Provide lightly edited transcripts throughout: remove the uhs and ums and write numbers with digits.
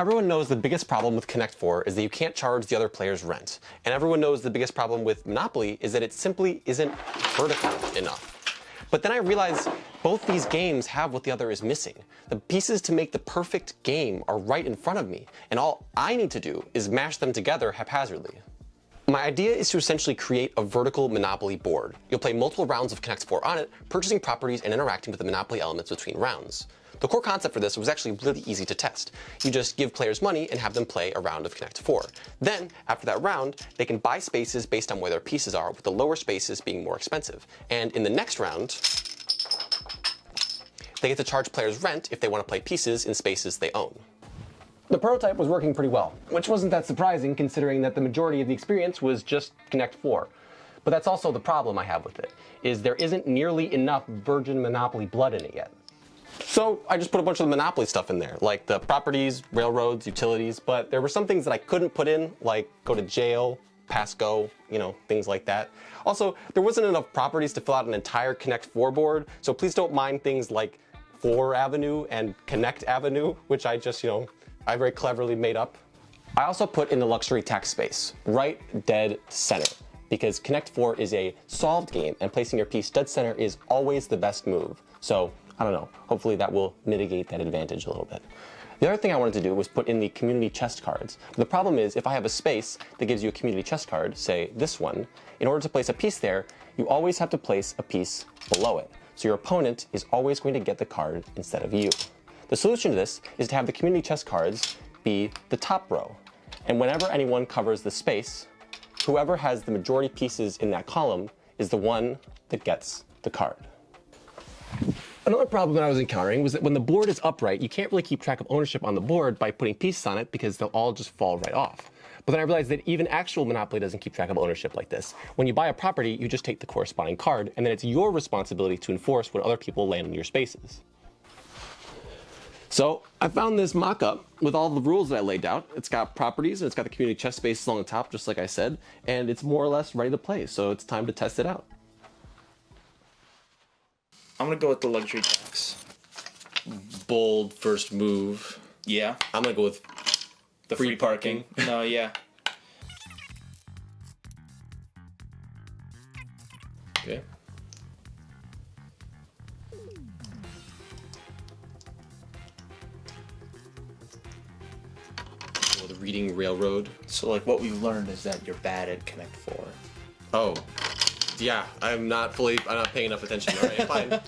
Everyone knows the biggest problem with Connect 4 is that you can't charge the other player's rent. And everyone knows the biggest problem with Monopoly is that it simply isn't vertical enough. But then I realized both these games have what the other is missing. The pieces to make the perfect game are right in front of me, and all I need to do is mash them together haphazardly. My idea is to essentially create a vertical Monopoly board. You'll play multiple rounds of Connect 4 on it, purchasing properties and interacting with the Monopoly elements between rounds. The core concept for this was actually really easy to test. You just give players money and have them play a round of Connect 4. Then, after that round, they can buy spaces based on where their pieces are, with the lower spaces being more expensive. And in the next round, they get to charge players rent if they want to play pieces in spaces they own. The prototype was working pretty well, which wasn't that surprising considering that the majority of the experience was just Connect 4. But that's also the problem I have with it, is there isn't nearly enough virgin Monopoly blood in it yet. So I just put a bunch of the Monopoly stuff in there, like the properties, railroads, utilities, but there were some things that I couldn't put in, like go to jail, pass go, things like that. Also, there wasn't enough properties to fill out an entire Connect 4 board, so please don't mind things like 4 Avenue and Connect Avenue, which I just, I very cleverly made up. I also put in the luxury tax space, right dead center, because Connect 4 is a solved game and placing your piece dead center is always the best move. So, I don't know, hopefully that will mitigate that advantage a little bit. The other thing I wanted to do was put in the community chest cards. The problem is if I have a space that gives you a community chest card, say this one, in order to place a piece there, you always have to place a piece below it. So your opponent is always going to get the card instead of you. The solution to this is to have the community chest cards be the top row. And whenever anyone covers the space, whoever has the majority pieces in that column is the one that gets the card. Another problem that I was encountering was that when the board is upright, you can't really keep track of ownership on the board by putting pieces on it because they'll all just fall right off. But then I realized that even actual Monopoly doesn't keep track of ownership like this. When you buy a property, you just take the corresponding card, and then it's your responsibility to enforce when other people land in your spaces. So I found this mock-up with all the rules that I laid out. It's got properties, and it's got the community chest spaces along the top, just like I said, and it's more or less ready to play, so it's time to test it out. I'm gonna go with the luxury tax. Bold first move. Yeah. I'm gonna go with The free parking. No, yeah. Okay. Oh, the reading railroad. So like what we've learned is that you're bad at Connect 4. Oh. Yeah, I'm not paying enough attention. All right, fine.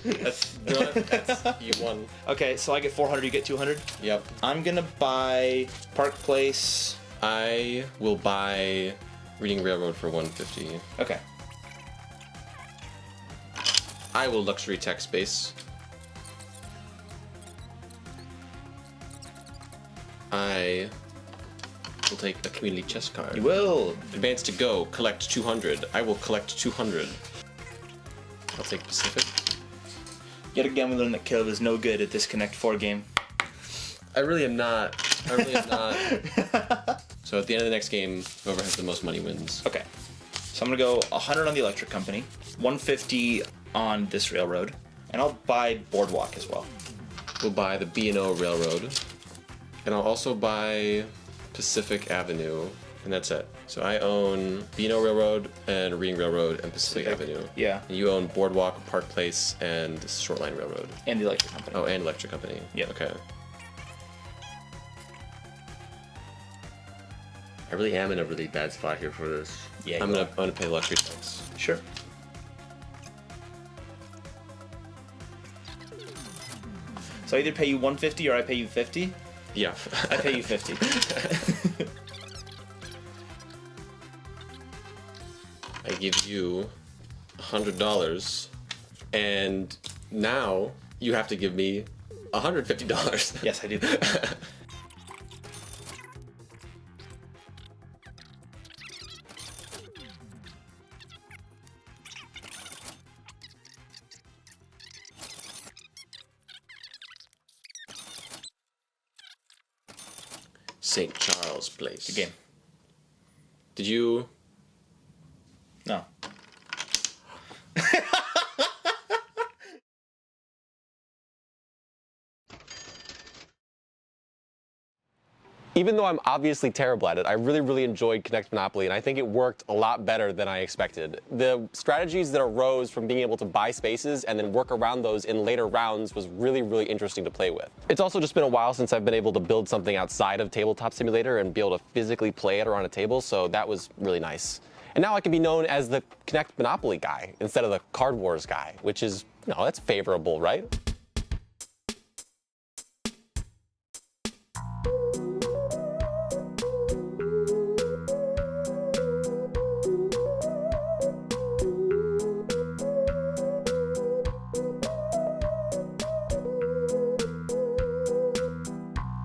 You won. Okay, so I get 400, you get 200? Yep. I'm gonna buy Park Place. I will buy Reading Railroad for 150. Okay. I will luxury tech space. I will take a community chest card. You will. Advance to go, collect 200. I will collect 200. I'll take Pacific. Yet again, we learned that Caleb is no good at this Connect 4 game. I really am not. So at the end of the next game, whoever has the most money wins. Okay. So I'm gonna go 100 on the electric company, 150 on this railroad, and I'll buy Boardwalk as well. We'll buy the B&O Railroad. And I'll also buy Pacific Avenue, and that's it. So I own B&O Railroad and Reading Railroad and Pacific Avenue. Yeah. And you own Boardwalk, Park Place, and Shortline Railroad. And the electric company. Oh, and Electric Company. Yeah. Okay. I really am in a really bad spot here for this. Yeah, I'm gonna pay luxury tax. Sure. So I either pay you 150 or I pay you 50? Yeah. I pay you 50. I give you $100, and now you have to give me $150. Yes, I do. St. Charles Place. The game. Did you? No. Even though I'm obviously terrible at it, I really enjoyed Connect Monopoly, and I think it worked a lot better than I expected. The strategies that arose from being able to buy spaces and then work around those in later rounds was really interesting to play with. It's also just been a while since I've been able to build something outside of Tabletop Simulator and be able to physically play it around a table, so that was really nice. And now I can be known as the Connect Monopoly guy instead of the Card Wars guy, which is, that's favorable, right?